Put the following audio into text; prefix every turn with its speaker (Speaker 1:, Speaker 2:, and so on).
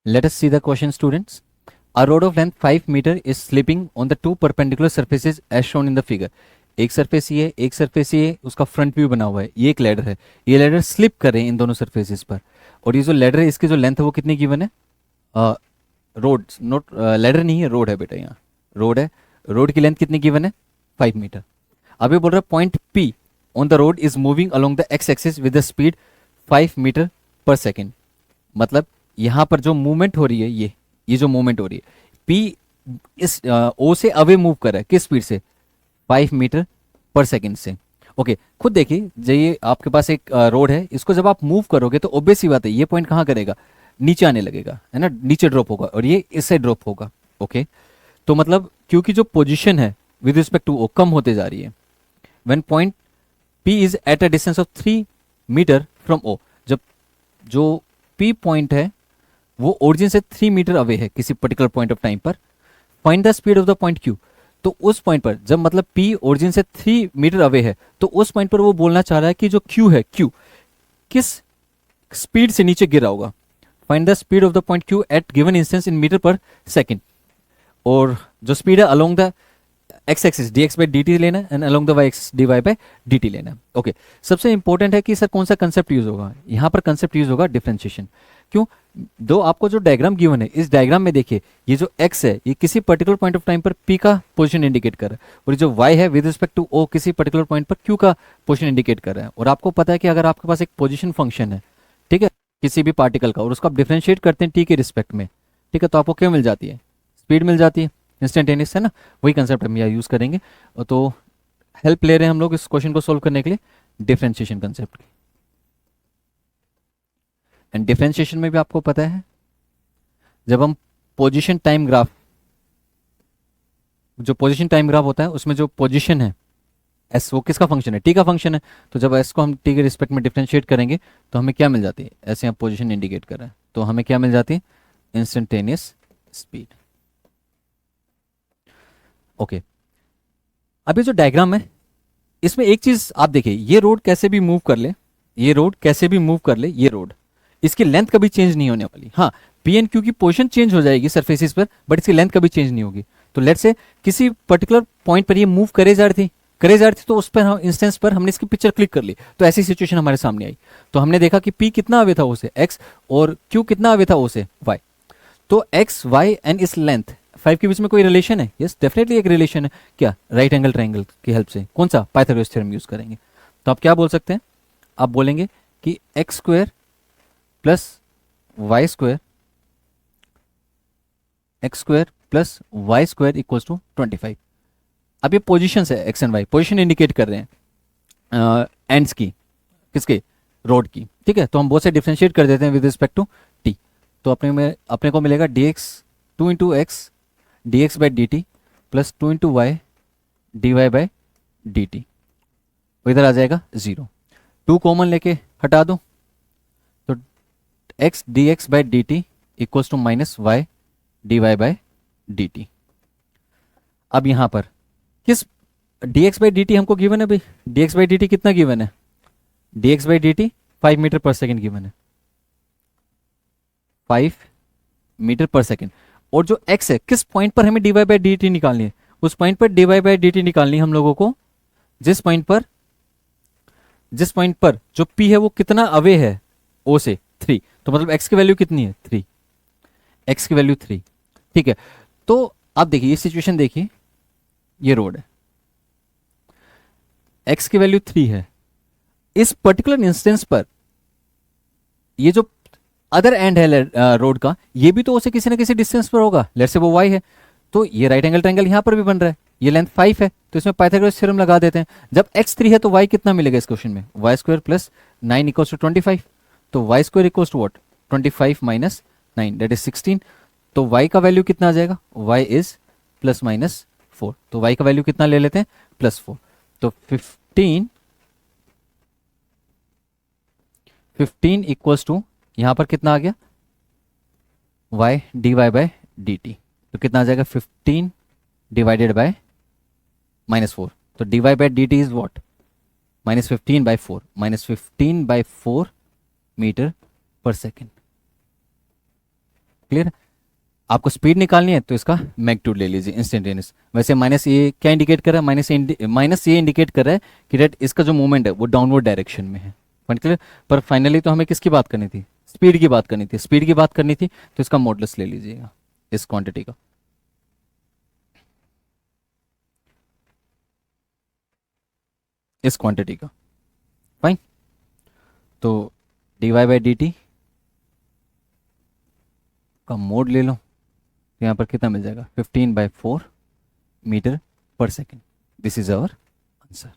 Speaker 1: Let us see the question, students. A rod of length 5 meter is slipping on the two perpendicular surfaces as shown in the figure. एक surface ये है, एक surface ये है, उसका front view बना हुआ है, ये एक लैडर है, ये लैडर स्लिप कर रहे हैं इन दोनों सरफेसेस पर, और ये जो लैडर है इसकी जो लेंथ है वो कितनी गिवन है? रोड नोट लैडर नहीं है, रोड है बेटा, यहाँ रोड है, रोड की लेंथ कितनी गिवन है? 5 मीटर। अब ये बोल रहा है point P on the road is moving along the X axis with the speed 5 metre पर सेकेंड। मतलब यहाँ पर जो मूवमेंट हो रही है, ये जो मूवमेंट हो रही है, पी इस ओ से अवे मूव कर रहा है, किस स्पीड से? 5 मीटर पर सेकेंड से। ओके, खुद देखिए, ये आपके पास एक रोड है, इसको जब आप मूव करोगे तो ऑब्वियस सी बात है ये पॉइंट कहाँ करेगा? नीचे आने लगेगा, है ना, नीचे ड्रॉप होगा, और ये इससे ड्रॉप होगा। ओके, तो मतलब क्योंकि जो पोजीशन है विद रिस्पेक्ट टू ओ कम होते जा रही है, when point P is at a distance of 3 metre from O, जब जो पी पॉइंट है वो ओरिजिन से 3 मीटर अवे है किसी पर्टिकुलर पॉइंट ऑफ टाइम पर, find the speed of the point Q. तो उस पॉइंट पर जब मतलब पी ओरिजिन से 3 मीटर अवे है, तो उस पॉइंट पर वो बोलना चाह रहा है कि जो क्यू है, क्यू किस स्पीड से नीचे गिरा होगा। Find the speed of the point Q at given instance in metre पर सेकेंड। और जो स्पीड है along the X axis D x by D T लेना है, and along the Y axis D Y by D T लेना है। Okay, सबसे important है कि सर कौन सा कंसेप्ट यूज होगा? यहाँ पर कंसेप्ट यूज होगा डिफरेंशिएशन। क्यों? दो आपको जो डायग्राम गिवन है, इस डायग्राम में देखिए, ये जो x है ये किसी पर्टिकुलर पॉइंट ऑफ टाइम पर p का पोजीशन इंडिकेट कर रहा है, और ये जो y है विद रिस्पेक्ट टू o किसी पर्टिकुलर पॉइंट पर q का पोजीशन इंडिकेट कर रहा है। और आपको पता है कि अगर आपके पास एक पोजीशन फंक्शन है, ठीक है, किसी भी पार्टिकल का, और उसको आप डिफरेंशिएट करते हैं t के रिस्पेक्ट में, ठीक है, तो आपको क्या मिल जाती है? स्पीड मिल जाती है, इंस्टेंटेनियस, है ना। वही कंसेप्ट हम यहाँ यूज करेंगे। तो हेल्प ले रहे हैं हम लोग इस क्वेश्चन को सोल्व करने के लिए डिफरेंशिएशन कंसेप्ट की। एंड डिफरेंशिएशन में भी आपको पता है, जब हम पोजीशन टाइम ग्राफ, जो पोजीशन टाइम ग्राफ होता है उसमें जो पोजीशन है एस, वो किसका फंक्शन है? टी का फंक्शन है। तो जब एस को हम टी के रिस्पेक्ट में डिफरेंशिएट करेंगे तो हमें क्या मिल जाती है? ऐसे यहाँ पोजीशन इंडिकेट कर रहा है, तो हमें क्या मिल जाती है? Instantaneous speed. ओके, अब ये जो डायग्राम है, इसमें एक चीज आप देखिए, ये रोड कैसे भी मूव कर ले, ये रोड कैसे भी मूव कर ले, ये रोड, इसकी लेंथ कभी चेंज नहीं होने वाली। हाँ, पी एंड क्यू की पोजीशन चेंज हो जाएगी सरफेसिस पर, बट इसकी लेंथ कभी चेंज नहीं होगी। तो लेट्स से किसी पर्टिकुलर पॉइंट पर ये मूव करे जा रही थी, तो उस पर हम इंस्टेंस पर हमने इसकी पिक्चर क्लिक कर ली, तो ऐसी सिचुएशन हमारे सामने आई। तो हमने देखा कि पी कितना अवे था उसे एक्स, और क्यू कितना अवे था उसे वाई। तो एक्स वाई एंड इस लेंथ 5 के बीच में कोई रिलेशन है? यस, डेफिनेटली एक रिलेशन है। क्या? राइट एंगल ट्रायंगल की हेल्प से। कौन सा? पाइथागोरस थ्योरम यूज करेंगे। तो आप क्या बोल सकते हैं? आप बोलेंगे कि X square plus Y square, X square plus Y square equals to 25। अब ये पोजिशन है, X and Y position indicate कर रहे हैं एंड्स की, किसके? रोड की, ठीक है। तो हम बहुत से डिफ्रेंशिएट कर देते हैं विद रिस्पेक्ट टू टी। तो अपने को मिलेगा d x 2 into x d x by D t plus 2 into y d Y by D t. इधर आ जाएगा 0, 2 कॉमन लेके हटा दो, तो x d x by D t equals to minus y d Y by D t. अब यहां पर किस d x by D t हमको गिवन है भाई? D x by D t कितना गिवन है? D x by D t 5 metre पर सेकेंड गिवन है, 5 मीटर पर सेकेंड। और जो x है, किस पॉइंट पर हमें d Y by D t निकालनी है? उस पॉइंट पर d Y by D t निकालनी है हम लोगों को, जिस पॉइंट पर जो p है वो कितना अवे है o से? 3। तो मतलब x की वैल्यू कितनी है? 3। x की वैल्यू 3, ठीक है। तो आप देखिए ये सिचुएशन देखिए, ये रोड है, x की वैल्यू 3 है। इस पर्टिकुलर इंस्टेंस पर ये जो अदर एंड है रोड का, ये भी तो उसे किसी ना किसी डिस्टेंस पर होगा, लेट्स से वो y है। तो ये राइट एंगल ट्रायंगल यहां पर भी बन रहा है, ये लेंथ 5 है, तो इसमें पाइथागोरस थ्योरम लगा देते हैं। जब x 3 है तो y कितना मिलेगा इस क्वेश्चन में? Y square plus 9 equals to 25। तो y square equals to what? 25 minus 9 that is 16। तो y का वैल्यू कितना आ जाएगा? y is plus minus 4। तो y का वैल्यू कितना ले लेते हैं? +4। तो 15 इक्वल्स टू, यहां पर कितना आ गया? y d Y by D t. तो कितना आ जाएगा? 15 डिवाइडेड बाय -4। तो d Y by D t is what? -15/4, -15/4 metre पर सेकेंड। क्लियर? आपको स्पीड निकालनी है तो इसका मैग्नीट्यूड ले लीजिए इंस्टेंटेनियस। वैसे माइनस ए क्या इंडिकेट कर रहा है? माइनस ए इंडिकेट कर रहा है कि रेट इसका जो मूवमेंट है वो डाउनवर्ड डायरेक्शन में है। Point clear? पर फाइनली तो हमें किसकी बात करनी थी? स्पीड की बात करनी थी। स्पीड की बात करनी थी तो इसका मॉडुलस ले लीजिएगा इस क्वांटिटी का। इस क्वांटिटी का। फाइन। तो d Y by D t का मोड ले लो तो यहाँ पर कितना मिल जाएगा? 15/4 मीटर पर second. This is our answer.